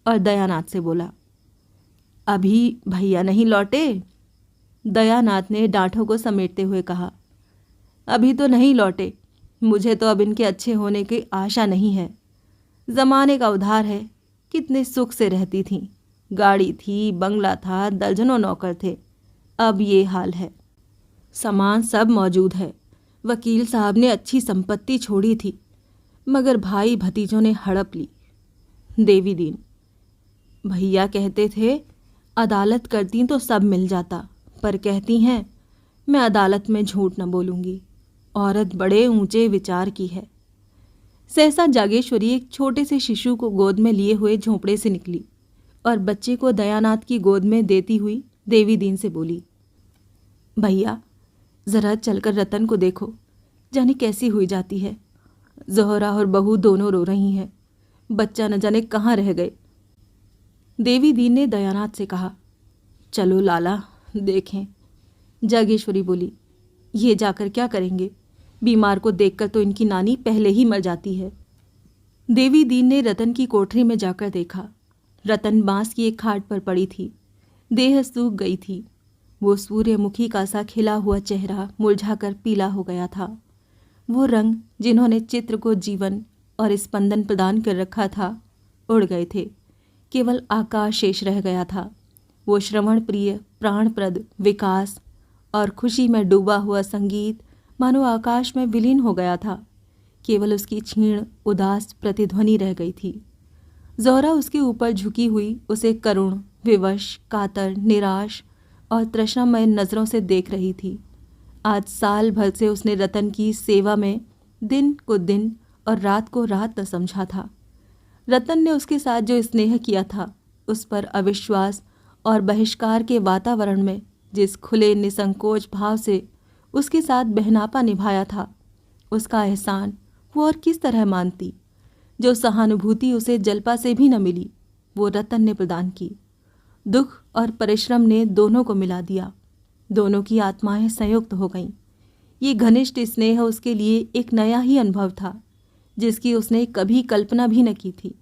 और दयानाथ से बोला, अभी भैया नहीं लौटे? दयानाथ ने डांठों को समेटते हुए कहा, अभी तो नहीं लौटे। मुझे तो अब इनके अच्छे होने की आशा नहीं है। जमाने का उधार है। कितने सुख से रहती थीं। गाड़ी थी, बंगला था, दर्जनों नौकर थे। अब ये हाल है। सामान सब मौजूद है। वकील साहब ने अच्छी संपत्ति छोड़ी थी, मगर भाई भतीजों ने हड़प ली। देवी दीन, भैया कहते थे अदालत करती तो सब मिल जाता, पर कहती हैं मैं अदालत में झूठ न बोलूँगी। औरत बड़े ऊंचे विचार की है। सहसा जागेश्वरी एक छोटे से शिशु को गोद में लिए हुए झोंपड़े से निकली और बच्चे को दयानाथ की गोद में देती हुई देवी दीन से बोली, भैया जरा चलकर रतन को देखो, जाने कैसी हुई जाती है। जोहरा और बहू दोनों रो रही हैं। बच्चा न जाने कहाँ रह गए। देवी दीन ने दयानाथ से कहा, चलो लाला देखें। जागेश्वरी बोली, ये जाकर क्या करेंगे? बीमार को देखकर तो इनकी नानी पहले ही मर जाती है। देवी दीन ने रतन की कोठरी में जाकर देखा। रतन बांस की एक खाट पर पड़ी थी। देह सूख गई थी। वो सूर्यमुखी का सा खिला हुआ चेहरा मुरझाकर पीला हो गया था। वो रंग जिन्होंने चित्र को जीवन और स्पंदन प्रदान कर रखा था उड़ गए थे। केवल आकाश शेष रह गया था। वो श्रवण प्रिय, प्राणप्रद विकास और खुशी में डूबा हुआ संगीत मानो आकाश में विलीन हो गया था। केवल उसकी क्षीण उदास प्रतिध्वनि रह गई थी। जोहरा उसके ऊपर झुकी हुई उसे करुण, विवश, कातर, निराश और तृष्णामय नज़रों से देख रही थी। आज साल भर से उसने रतन की सेवा में दिन को दिन और रात को रात न समझा था। रतन ने उसके साथ जो स्नेह किया था, उस पर अविश्वास और बहिष्कार के वातावरण में जिस खुले निसंकोच भाव से उसके साथ बहनापा निभाया था, उसका एहसान वो और किस तरह मानती। जो सहानुभूति उसे जल्पा से भी न मिली, वो रतन ने प्रदान की। दुख और परिश्रम ने दोनों को मिला दिया। दोनों की आत्माएं संयुक्त हो गईं। ये घनिष्ठ स्नेह उसके लिए एक नया ही अनुभव था, जिसकी उसने कभी कल्पना भी न की थी।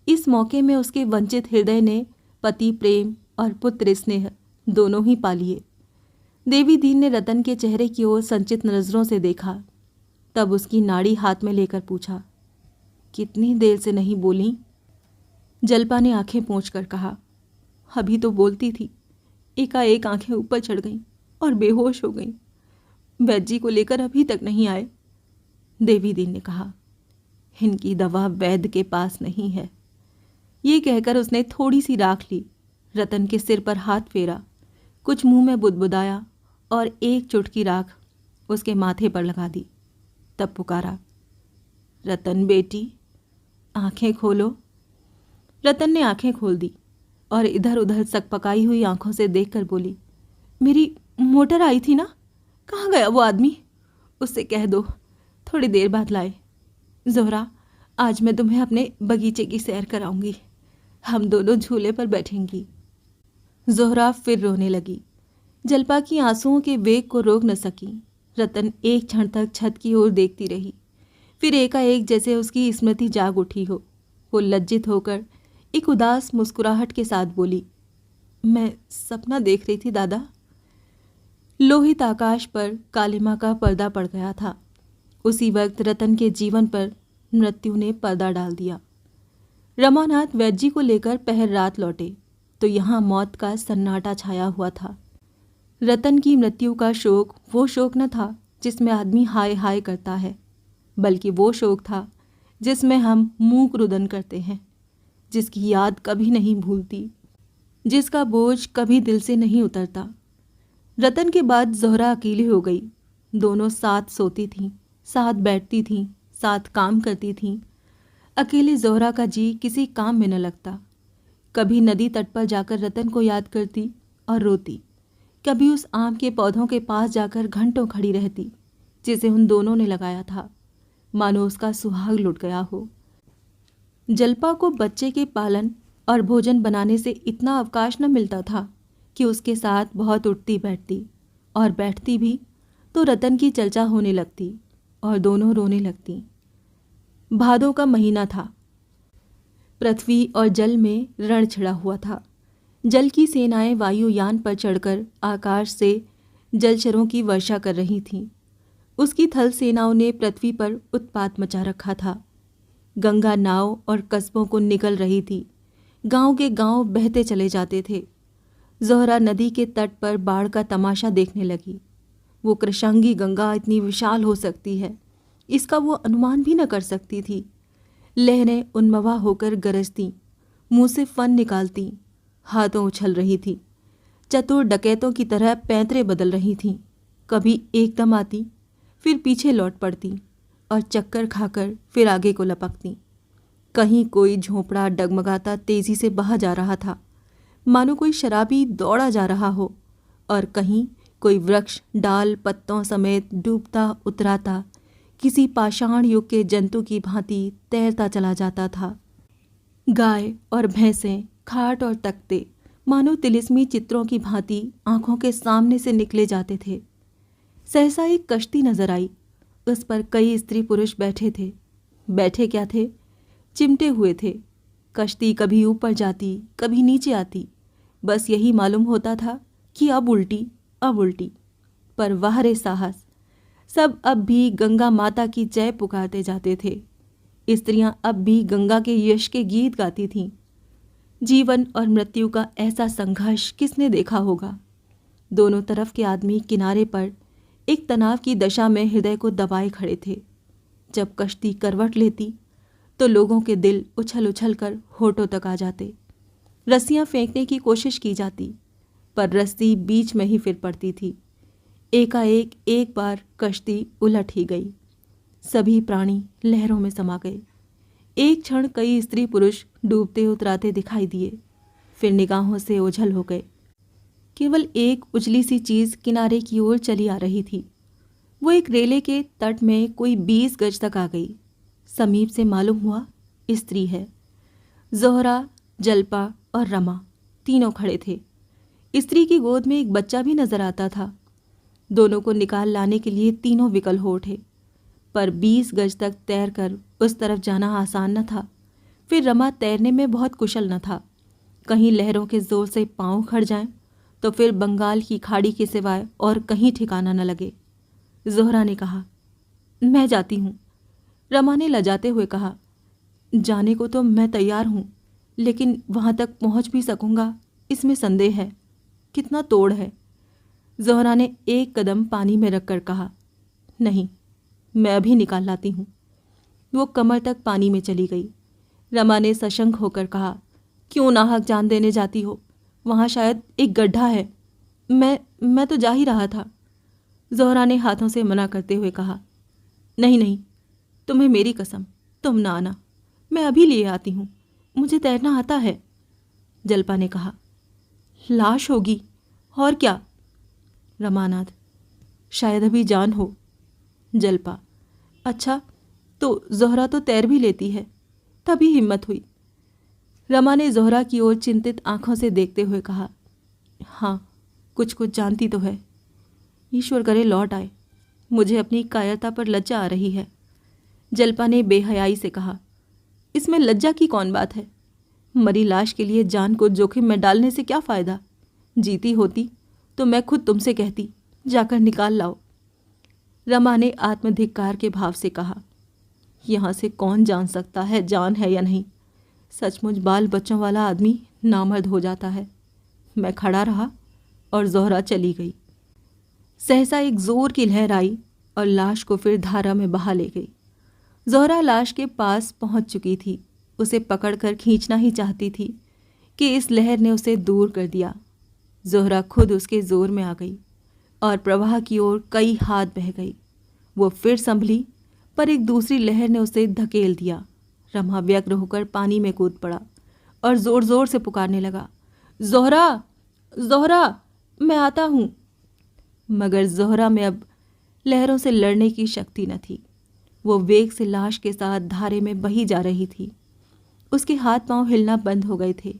इस मौके में उसके वंचित हृदय ने पति प्रेम और पुत्र स्नेह दोनों ही पा लिए। देवी दीन ने रतन के चेहरे की ओर संचित नजरों से देखा, तब उसकी नाड़ी हाथ में लेकर पूछा, कितनी देर से नहीं बोली? जल्पा ने आंखें पोंछकर कहा, अभी तो बोलती थी, एकाएक आंखें ऊपर चढ़ गईं और बेहोश हो गईं। वैद्य जी को लेकर अभी तक नहीं आए। देवी दीन ने कहा, इनकी दवा वैद्य के पास नहीं है। ये कहकर उसने थोड़ी सी राख ली, रतन के सिर पर हाथ फेरा, कुछ मुंह में बुदबुदाया और एक चुटकी राख उसके माथे पर लगा दी। तब पुकारा, रतन बेटी, आंखें खोलो। रतन ने आंखें खोल दी और इधर उधर सकपकाई हुई आंखों से देखकर बोली, मेरी मोटर आई थी ना, कहाँ गया वो आदमी? उससे कह दो थोड़ी देर बाद लाए। ज़ोहरा, आज मैं तुम्हें अपने बगीचे की सैर कराऊंगी, हम दोनों झूले पर बैठेंगी। ज़ोहरा फिर रोने लगी। जल्पा की आंसुओं के वेग को रोक न सकी। रतन एक क्षण तक छत की ओर देखती रही, फिर एकाएक जैसे उसकी स्मृति जाग उठी हो, वो लज्जित होकर एक उदास मुस्कुराहट के साथ बोली, मैं सपना देख रही थी दादा। लोहित आकाश पर कालिमा का पर्दा पड़ गया था। उसी वक्त रतन के जीवन पर मृत्यु ने पर्दा डाल दिया। रमानाथ वैद्य जी को लेकर पहर रात लौटे तो यहाँ मौत का सन्नाटा छाया हुआ था। रतन की मृत्यु का शोक वो शोक न था जिसमें आदमी हाय हाय करता है, बल्कि वो शोक था जिसमें हम मूक रुदन करते हैं, जिसकी याद कभी नहीं भूलती, जिसका बोझ कभी दिल से नहीं उतरता। रतन के बाद ज़ोहरा अकेली हो गई। दोनों साथ सोती थीं, साथ बैठती थीं, साथ काम करती थीं। अकेले ज़ोहरा का जी किसी काम में न लगता। कभी नदी तट पर जाकर रतन को याद करती और रोती, कभी उस आम के पौधों के पास जाकर घंटों खड़ी रहती जिसे उन दोनों ने लगाया था, मानो उसका सुहाग लुट गया हो। जल्पा को बच्चे के पालन और भोजन बनाने से इतना अवकाश न मिलता था कि उसके साथ बहुत उठती बैठती, और बैठती भी तो रतन की चर्चा होने लगती और दोनों रोने लगती। भादों का महीना था। पृथ्वी और जल में रण छिड़ा हुआ था। जल की सेनाएं वायुयान पर चढ़कर आकाश से जलचरों की वर्षा कर रही थीं। उसकी थल सेनाओं ने पृथ्वी पर उत्पात मचा रखा था। गंगा नाव और कस्बों को निगल रही थी। गांव के गांव बहते चले जाते थे। ज़ोहरा नदी के तट पर बाढ़ का तमाशा देखने लगी। वो कृशांगी गंगा इतनी विशाल हो सकती है, इसका वो अनुमान भी न कर सकती थी। लहरें उन्मवा होकर गरजती, मुंह से फन निकालती, हाथों उछल रही थी, चतुर डकैतों की तरह पैंतरे बदल रही थीं। कभी एकदम आती, फिर पीछे लौट पड़ती और चक्कर खाकर फिर आगे को लपकती। कहीं कोई झोंपड़ा डगमगाता तेजी से बहा जा रहा था, मानो कोई शराबी दौड़ा जा रहा हो, और कहीं कोई वृक्ष डाल पत्तों समेत डूबता उतराता किसी पाषाण युग के जंतु की भांति तैरता चला जाता था। गाय और भैंसें, खाट और तख्ते मानो तिलिस्मी चित्रों की भांति आंखों के सामने से निकले जाते थे। सहसा एक कश्ती नजर आई। उस पर कई स्त्री पुरुष बैठे थे। बैठे क्या थे? चिमटे हुए थे। कश्ती कभी ऊपर जाती, कभी नीचे आती। बस यही मालूम होता था कि अब उल्टी, अब उल्टी। पर वाह रे साहस! सब अब भी गंगा माता की जय पुकारते जाते थे। स्त्रियां अब भी गंगा के यश के गीत गाती थीं। जीवन और मृत्यु का ऐसा संघर्ष किसने देखा होगा? दोनों तरफ के आदमी किनारे पर एक तनाव की दशा में हृदय को दबाए खड़े थे। जब कश्ती करवट लेती तो लोगों के दिल उछल उछल कर होठों तक आ जाते। रस्सियां फेंकने की कोशिश की जाती, पर रस्सी बीच में ही फिर पड़ती थी। एकाएक एक बार कश्ती उलट ही गई। सभी प्राणी लहरों में समा गए। एक क्षण कई स्त्री पुरुष डूबते उतराते दिखाई दिए, फिर निगाहों से ओझल हो गए। केवल एक उजली सी चीज किनारे की ओर चली आ रही थी। वो एक रेले के तट में कोई 20 गज तक आ गई। समीप से मालूम हुआ स्त्री है। ज़ोहरा, जल्पा और रमा तीनों खड़े थे। स्त्री की गोद में एक बच्चा भी नजर आता था। दोनों को निकाल लाने के लिए तीनों विकल हो उठे, पर 20 गज तक तैरकर उस तरफ जाना आसान न था। फिर रमा तैरने में बहुत कुशल न था। कहीं लहरों के जोर से पांव उखड़ जाएं, तो फिर बंगाल की खाड़ी के सिवाय और कहीं ठिकाना न लगे। ज़ोहरा ने कहा, मैं जाती हूँ। रमा ने लजाते हुए कहा, जाने को तो मैं तैयार हूँ, लेकिन वहाँ तक पहुँच भी सकूँगा इसमें संदेह है। कितना तोड़ है। ज़ोहरा ने एक कदम पानी में रखकर कहा, नहीं, मैं अभी निकाल लाती हूँ। वो कमर तक पानी में चली गई। रमा ने सशंक होकर कहा, क्यों नाहक जान देने जाती हो? वहाँ शायद एक गड्ढा है। मैं तो जा ही रहा था। ज़ोहरा ने हाथों से मना करते हुए कहा, नहीं नहीं, तुम्हें मेरी कसम, तुम ना आना, मैं अभी लिए आती हूँ, मुझे तैरना आता है। जल्पा ने कहा, लाश होगी और क्या? रमानाथ, शायद अभी जान हो। जल्पा, अच्छा, तो ज़ोहरा तो तैर भी लेती है। तभी हिम्मत हुई। रमा ने ज़ोहरा की ओर चिंतित आंखों से देखते हुए कहा, हाँ, कुछ कुछ जानती तो है। ईश्वर करे लौट आए, मुझे अपनी कायरता पर लज्जा आ रही है। जल्पा ने बेहयाई से कहा, इसमें लज्जा की कौन बात है? मरी लाश के लिए जान को जोखिम में डालने से क्या फ़ायदा? जीती होती तो मैं खुद तुमसे कहती, जाकर निकाल लाओ। रमा ने आत्मधिक्कार के भाव से कहा, यहाँ से कौन जान सकता है जान है या नहीं? सचमुच बाल बच्चों वाला आदमी नामर्द हो जाता है। मैं खड़ा रहा और ज़ोहरा चली गई। सहसा एक जोर की लहर आई और लाश को फिर धारा में बहा ले गई। ज़ोहरा लाश के पास पहुंच चुकी थी। उसे पकड़कर खींचना ही चाहती थी कि इस लहर ने उसे दूर कर दिया। ज़ोहरा खुद उसके जोर में आ गई और प्रवाह की ओर कई हाथ बह गई। वो फिर संभली, पर एक दूसरी लहर ने उसे धकेल दिया। रमा व्यग्र होकर पानी में कूद पड़ा और जोर जोर से पुकारने लगा, ज़ोहरा, ज़ोहरा, मैं आता हूँ। मगर ज़ोहरा में अब लहरों से लड़ने की शक्ति न थी। वो वेग से लाश के साथ धारे में बही जा रही थी। उसके हाथ पांव हिलना बंद हो गए थे।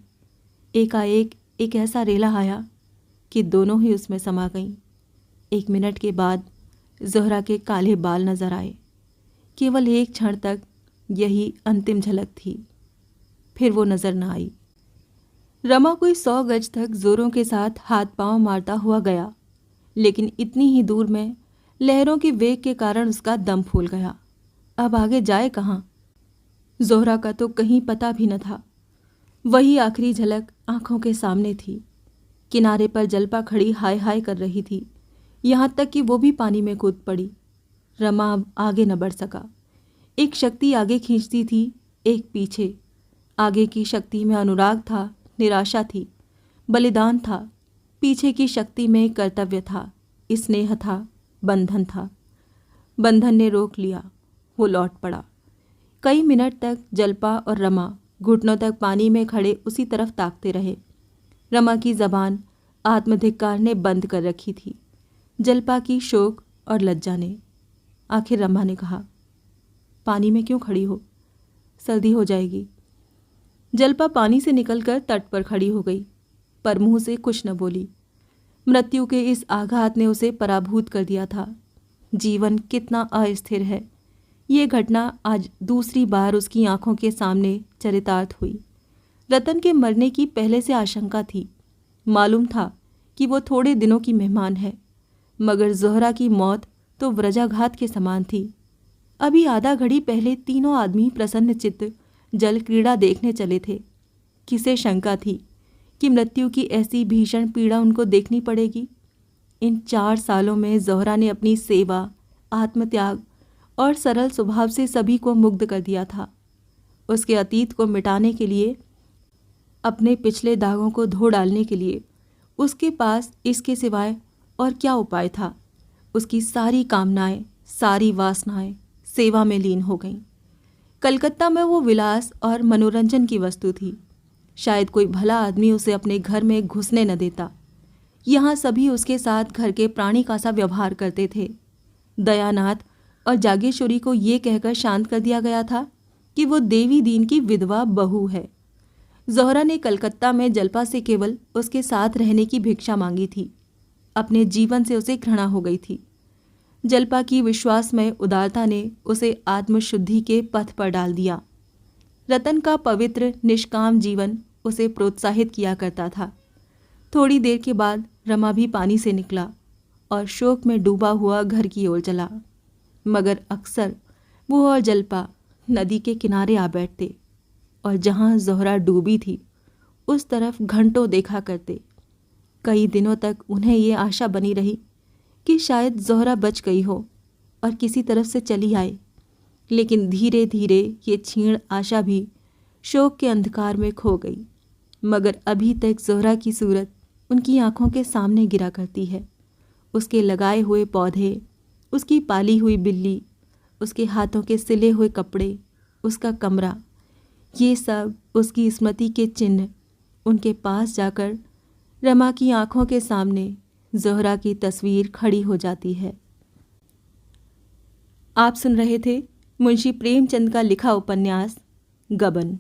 एकाएक एक ऐसा रेला आया कि दोनों ही उसमें समा गईं। 1 मिनट के बाद ज़ोहरा के काले बाल नजर आए। केवल एक क्षण तक यही अंतिम झलक थी, फिर वो नजर न आई। रमा कोई 100 गज तक जोरों के साथ हाथ पांव मारता हुआ गया, लेकिन इतनी ही दूर में लहरों की वेग के कारण उसका दम फूल गया। अब आगे जाए कहाँ? ज़ोहरा का तो कहीं पता भी न था। वही आखिरी झलक आंखों के सामने थी। किनारे पर जल्पा खड़ी हाय हाय कर रही थी, यहाँ तक कि वो भी पानी में कूद पड़ी। रमा अब आगे न बढ़ सका। एक शक्ति आगे खींचती थी, एक पीछे। आगे की शक्ति में अनुराग था, निराशा थी, बलिदान था। पीछे की शक्ति में कर्तव्य था, स्नेह था, बंधन था। बंधन ने रोक लिया, वो लौट पड़ा। कई मिनट तक जल्पा और रमा घुटनों तक पानी में खड़े उसी तरफ ताकते रहे। रमा की जबान आत्मधिक्कार ने बंद कर रखी थी, जल्पा की शोक और लज्जा ने। आखिर रमा ने कहा, पानी में क्यों खड़ी हो? सर्दी हो जाएगी। जल्पा पानी से निकलकर तट पर खड़ी हो गई, पर मुंह से कुछ न बोली। मृत्यु के इस आघात ने उसे पराभूत कर दिया था। जीवन कितना अस्थिर है, ये घटना आज दूसरी बार उसकी आंखों के सामने चरितार्थ हुई। रतन के मरने की पहले से आशंका थी। मालूम था कि वो थोड़े दिनों की मेहमान है, मगर ज़ोहरा की मौत तो व्रजाघात के समान थी। अभी आधा घड़ी पहले तीनों आदमी प्रसन्न चित्त जल क्रीड़ा देखने चले थे। किसे शंका थी कि मृत्यु की ऐसी भीषण पीड़ा उनको देखनी पड़ेगी? इन 4 सालों में ज़ोहरा ने अपनी सेवा, आत्मत्याग और सरल स्वभाव से सभी को मुग्ध कर दिया था। उसके अतीत को मिटाने के लिए, अपने पिछले दागों को धो डालने के लिए उसके पास इसके सिवाय और क्या उपाय था? उसकी सारी कामनाएं, सारी वासनाएं सेवा में लीन हो गईं। कलकत्ता में वो विलास और मनोरंजन की वस्तु थी। शायद कोई भला आदमी उसे अपने घर में घुसने न देता। यहाँ सभी उसके साथ घर के प्राणी का सा व्यवहार करते थे। दयानाथ और जागेश्वरी को ये कहकर शांत कर दिया गया था कि वो देवी दीन की विधवा बहू है। ज़ोहरा ने कलकत्ता में जल्पा से केवल उसके साथ रहने की भिक्षा मांगी थी। अपने जीवन से उसे घृणा हो गई थी। जल्पा की विश्वासमय उदारता ने उसे आत्मशुद्धि के पथ पर डाल दिया। रतन का पवित्र निष्काम जीवन उसे प्रोत्साहित किया करता था। थोड़ी देर के बाद रमा भी पानी से निकला और शोक में डूबा हुआ घर की ओर चला। मगर अक्सर वो और जलपा नदी के किनारे आ बैठते और जहाँ ज़ोहरा डूबी थी उस तरफ घंटों देखा करते। कई दिनों तक उन्हें ये आशा बनी रही कि शायद ज़ोहरा बच गई हो और किसी तरफ से चली आए, लेकिन धीरे धीरे ये क्षीण आशा भी शोक के अंधकार में खो गई। मगर अभी तक ज़ोहरा की सूरत उनकी आंखों के सामने गिरा करती है। उसके लगाए हुए पौधे, उसकी पाली हुई बिल्ली, उसके हाथों के सिले हुए कपड़े, उसका कमरा, ये सब उसकी स्मृति के चिन्ह उनके पास जाकर रमा की आंखों के सामने ज़ोहरा की तस्वीर खड़ी हो जाती है। आप सुन रहे थे मुंशी प्रेमचंद का लिखा उपन्यास गबन।